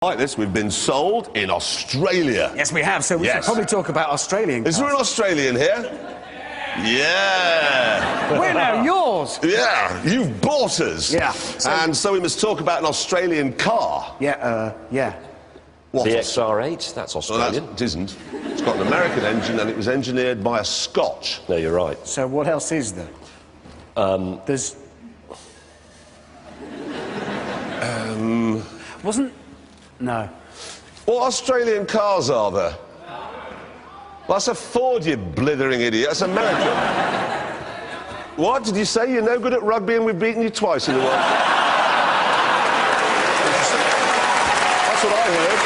Like this, we've been sold in Australia. Yes, we have, so we should probably talk about Australian cars. Is there an Australian here? Yeah. We're now yours. Yeah, you've bought us. Yeah. And so we must talk about an Australian car. Yeah. What? The XR8, that's Australian. Well, it isn't. It's got an American engine and it was engineered by a Scotch. No, you're right. So what else is there? There's... Wasn't... No. What Australian cars are there? Well, that's a Ford, you blithering idiot. That's American. What? Did you say you're no good at rugby and we've beaten you twice in the world? That's what I heard.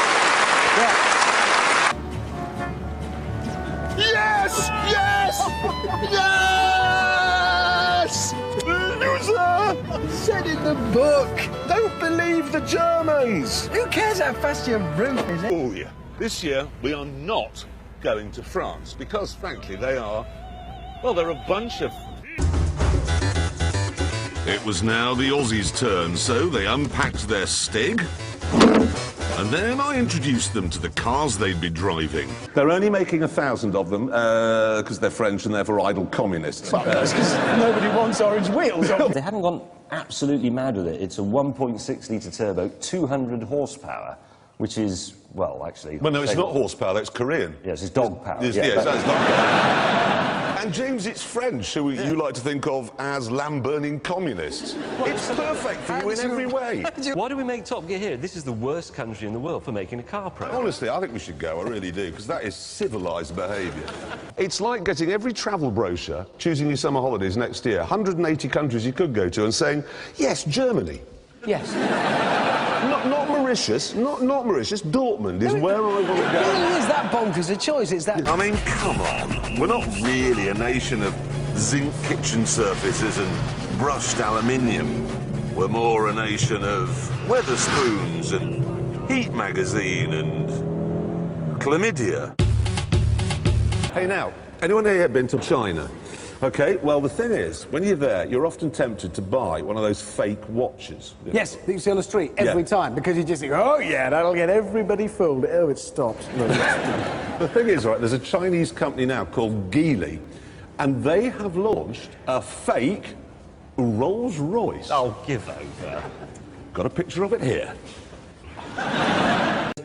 Yeah. Yes! Yes! Yes! Loser! Said in the book. Don't believe the Germans. Who cares how fast your roof is? Oh, yeah. This year, we are not going to France because, frankly, they are... Well, they're a bunch of... It was now the Aussies' turn, so they unpacked their Stig, and then I introduced them to the cars they'd be driving. They're only making 1,000 of them because they're French and therefore idle communists. Nobody wants orange wheels. They haven't gone absolutely mad with it. It's a 1.6-litre turbo, 200 horsepower, which is, well, actually... Well, no, it's not horsepower, it's Korean. Yes, it's dog power. Yes, yeah, it's dog power. And James, it's French, who you like to think of as lamb-burning communists. It's perfect for you in every way. Why do we make Top Gear here? This is the worst country in the world for making a car program. Honestly, I think we should go, I really do, because that is civilised behaviour. It's like getting every travel brochure, choosing your summer holidays next year, 180 countries you could go to, and saying, yes, Germany. Yes. Not Mauritius, not Mauritius, Dortmund is where I want to go. Really is that bonkers a choice? It's that... I mean, come on. We're not really a nation of zinc kitchen surfaces and brushed aluminium. We're more a nation of Weatherspoons and Heat magazine and chlamydia. Hey, now, anyone here been to China? OK, well, the thing is, when you're there, you're often tempted to buy one of those fake watches. Yes, that you see on the street every time, because you just think, oh, yeah, that'll get everybody fooled. Oh, it stops. The thing is, right, there's a Chinese company now called Geely, and they have launched a fake Rolls-Royce. Oh, give over. Got a picture of it here.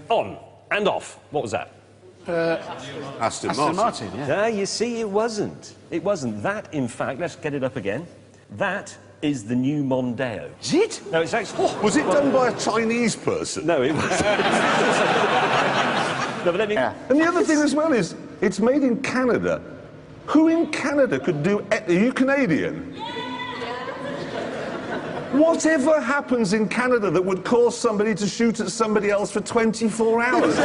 On and off. What was that? Aston Martin, yeah. You see, it wasn't. It wasn't. That, in fact, let's get it up again. That is the new Mondeo. Is it? No, it's actually... Oh, was it done by a Chinese person? No, it wasn't. No, but let me... And the other thing as well is, it's made in Canada. Who in Canada could do... Are you Canadian? Whatever happens in Canada that would cause somebody to shoot at somebody else for 24 hours?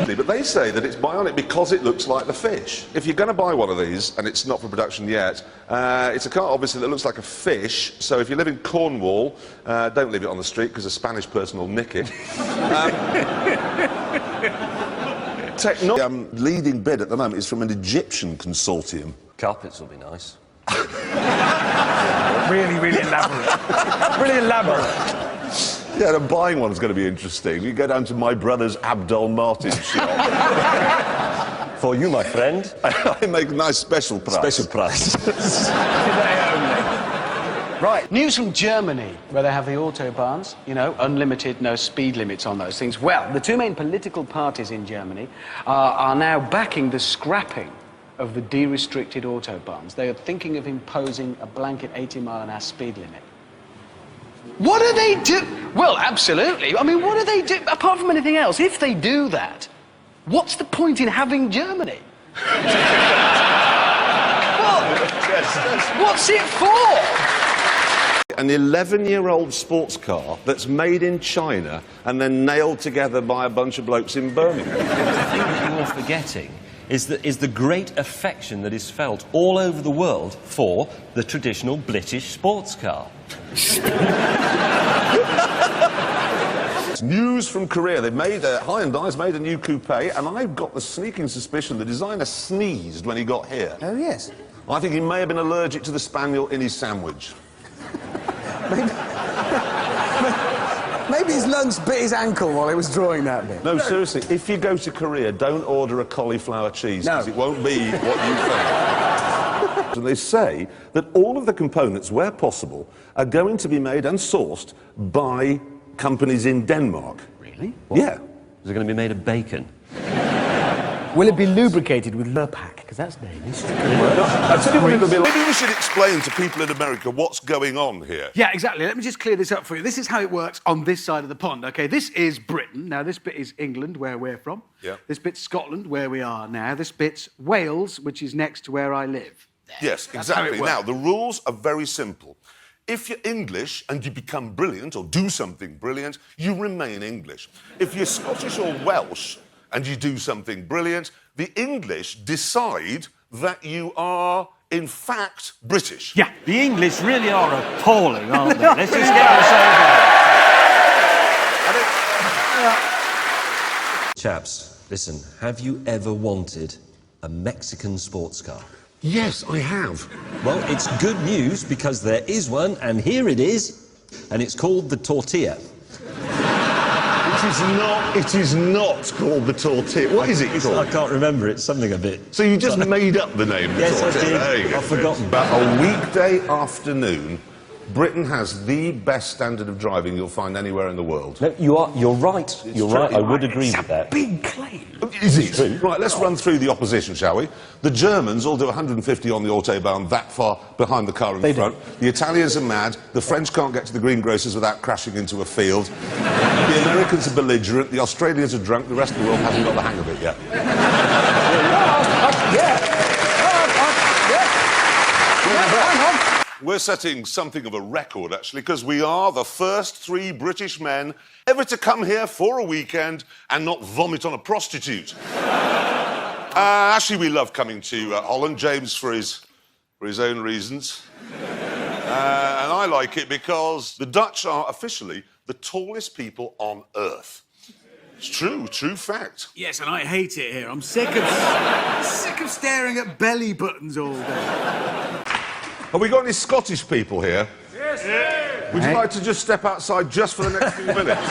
But they say that it's bionic because it looks like the fish. If you're going to buy one of these, and it's not for production yet, it's a car, obviously, that looks like a fish. So if you live in Cornwall, don't leave it on the street because a Spanish person will nick it. Leading bid at the moment is from an Egyptian consortium. Carpets will be nice. Really, really elaborate. Really elaborate. Yeah, and buying one's going to be interesting. You go down to my brother's Abdul Martin shop. For you, my friend. I make a nice special price. Special price. Right, news from Germany, where they have the autobahns, you know, unlimited, no speed limits on those things. Well, the two main political parties in Germany are now backing the scrapping of the de-restricted autobahns. They are thinking of imposing a blanket 80-mile-an-hour speed limit. What do they do? Well, absolutely. I mean, what do they do? Apart from anything else, if they do that, what's the point in having Germany? What's it for? An 11-year-old sports car that's made in China and then nailed together by a bunch of blokes in Birmingham. The thing that you're forgetting is the great affection that is felt all over the world for the traditional British sports car. News from Korea. They've made Hyundai's made a new coupe, and I've got the sneaking suspicion the designer sneezed when he got here. Oh, yes. I think he may have been allergic to the spaniel in his sandwich. Maybe his lunch bit his ankle while he was drawing that bit. No, seriously, if you go to Korea, don't order a cauliflower cheese, because it won't be what you think. And they say that all of the components, where possible, are going to be made and sourced by companies in Denmark. Really? What? Yeah. Is it going to be made of bacon? Will it be lubricated with Lurpak? Because that's Danish. I tell you what it'll be like. Maybe we should explain to people in America what's going on here. Yeah, exactly. Let me just clear this up for you. This is how it works on this side of the pond, OK? This is Britain. Now, this bit is England, where we're from. Yeah. This bit's Scotland, where we are now. This bit's Wales, which is next to where I live. Yes, That's how exactly. it works. Now, the rules are very simple. If you're English and you become brilliant or do something brilliant, you remain English. If you're Scottish or Welsh and you do something brilliant, the English decide that you are, in fact, British. Yeah. The English really are appalling, aren't they? Let's just get this over. Chaps, listen, have you ever wanted a Mexican sports car? Yes, I have. Well, it's good news because there is one, and here it is, and it's called the Tortilla. It is not called the Tortilla. What is it called? I can't remember. It's something a bit. So you just made up the name? Yes, I Tortilla. did. There you go. I've forgotten. But a weekday afternoon, Britain has the best standard of driving you'll find anywhere in the world. No, you're right. You're right. I would agree It's with a that. big claim. Is it? Right, let's run through the opposition, shall we? The Germans all do 150 on the Autobahn that far behind the car in front. The Italians are mad. The French can't get to the greengrocers without crashing into a field. The Americans are belligerent. The Australians are drunk. The rest of the world hasn't got the hang of it yet. We're setting something of a record, actually, because we are the first 3 British men ever to come here for a weekend and not vomit on a prostitute. Actually, we love coming to Holland, James for his own reasons. And I like it because the Dutch are officially the tallest people on Earth. It's true fact. Yes, and I hate it here. I'm sick of staring at belly buttons all day. Have we got any Scottish people here? Yes. Yeah. Would you like to just step outside just for the next few minutes?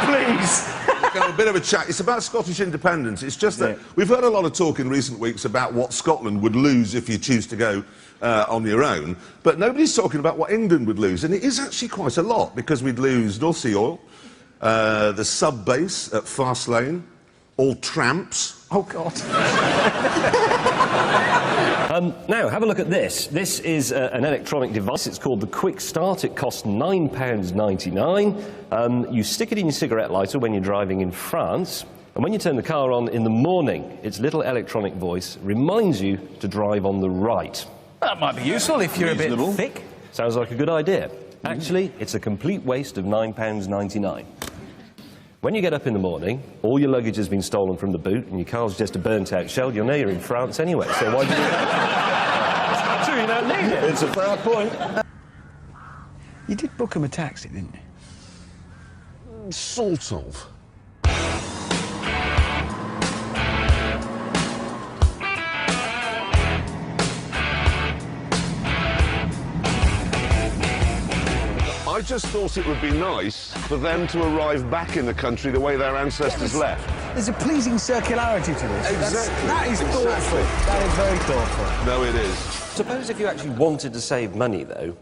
Please. We'll have a bit of a chat. It's about Scottish independence. It's just that we've heard a lot of talk in recent weeks about what Scotland would lose if you choose to go on your own, but nobody's talking about what England would lose, and it is actually quite a lot, because we'd lose North Sea Oil, the sub-base at Fastlane, all tramps. Oh, God. Now, have a look at this. This is an electronic device. It's called the Quick Start. It costs £9.99. You stick it in your cigarette lighter when you're driving in France, and when you turn the car on in the morning, its little electronic voice reminds you to drive on the right. That might be useful if you're a bit thick. Sounds like a good idea. Actually, it's a complete waste of £9.99. When you get up in the morning, all your luggage has been stolen from the boot and your car's just a burnt-out shell, you'll know you're in France anyway, so why do you... It's not true, you don't need it. It's a fair point. You did book him a taxi, didn't you? Sort of. I just thought it would be nice for them to arrive back in the country the way their ancestors left. There's a pleasing circularity to this. Exactly. That is thoughtful. That is very thoughtful. No, it is. Suppose if you actually wanted to save money, though,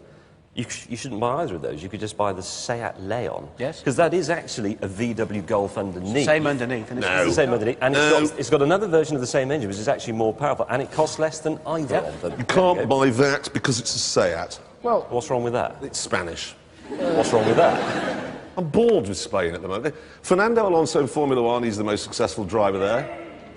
you shouldn't buy either of those. You could just buy the Seat Leon. Yes. Because that is actually a VW Golf underneath. Same underneath, isn't it? It's the same underneath. And it's got another version of the same engine, which is actually more powerful, and it costs less than either of them. You can't buy that because it's a Seat. Well, what's wrong with that? It's Spanish. What's wrong with that? I'm bored with Spain at the moment. Fernando Alonso in Formula One, he's the most successful driver there.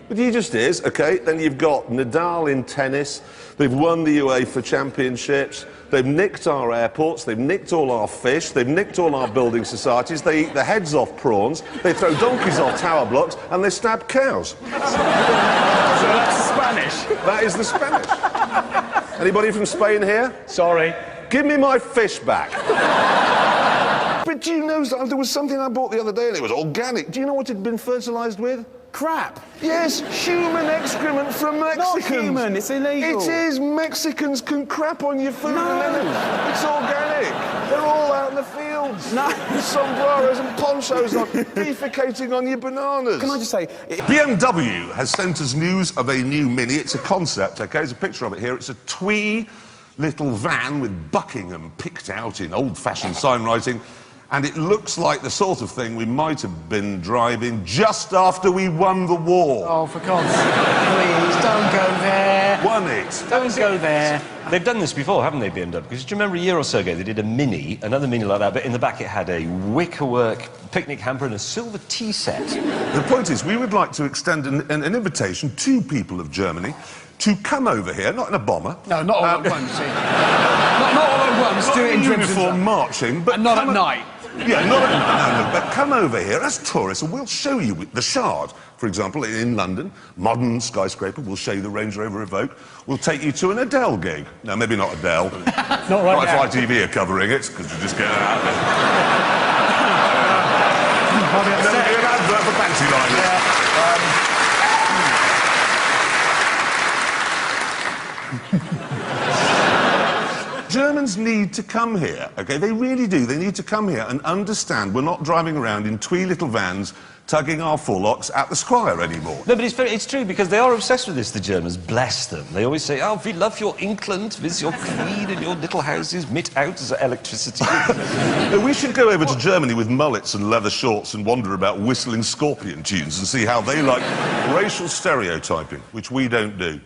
But he just is, OK? Then you've got Nadal in tennis. They've won the UEFA Championships. They've nicked our airports. They've nicked all our fish. They've nicked all our building societies. They eat the heads off prawns. They throw donkeys off tower blocks. And they stab cows. So that's Spanish. That is the Spanish. Anybody from Spain here? Sorry. Give me my fish back. But do you know, there was something I bought the other day and it was organic. Do you know what it had been fertilised with? Crap. Yes, human excrement from Mexicans. Not human, it's illegal. It is. Mexicans can crap on your food and then it's organic. They're all out in the the fields. No. With sombreros and ponchos on, defecating on your bananas. Can I just say... BMW has sent us news of a new Mini. It's a concept, OK? There's a picture of it here. It's a twee little van with Buckingham picked out in old-fashioned sign writing, and it looks like the sort of thing we might have been driving just after we won the war. Oh, for God's sake, please, don't go there. Won it. Don't go there. They've done this before, haven't they, BMW? Because do you remember a year or so ago they did a Mini, another Mini like that, but in the back it had a wickerwork picnic hamper and a silver tea set. The point is, we would like to extend an invitation to people of Germany to come over here, not in a bomber. No, not all at once. See. Not all at once. Not Do it in in dribs and uniform drabs. marching, but And not come at night. Yeah, not at no, but come over here as tourists and we'll show you the Shard, for example, in London, modern skyscraper. We'll show you the Range Rover Evoque. We'll take you to an Adele gig. No, maybe not Adele. Not right now. Fly TV are covering it because you just get out there. I'll be There'll upset. be an advert for Fancy Liners. Germans need to come here, OK? They really do. They need to come here and understand we're not driving around in twee little vans tugging our forelocks at the Squire anymore. No, but it's true, because they are obsessed with this, the Germans, bless them. They always say, oh, we love your England, with your queen and your little houses, mit out as electricity. We should go over to Germany with mullets and leather shorts and wander about whistling Scorpion tunes and see how they like racial stereotyping, which we don't do.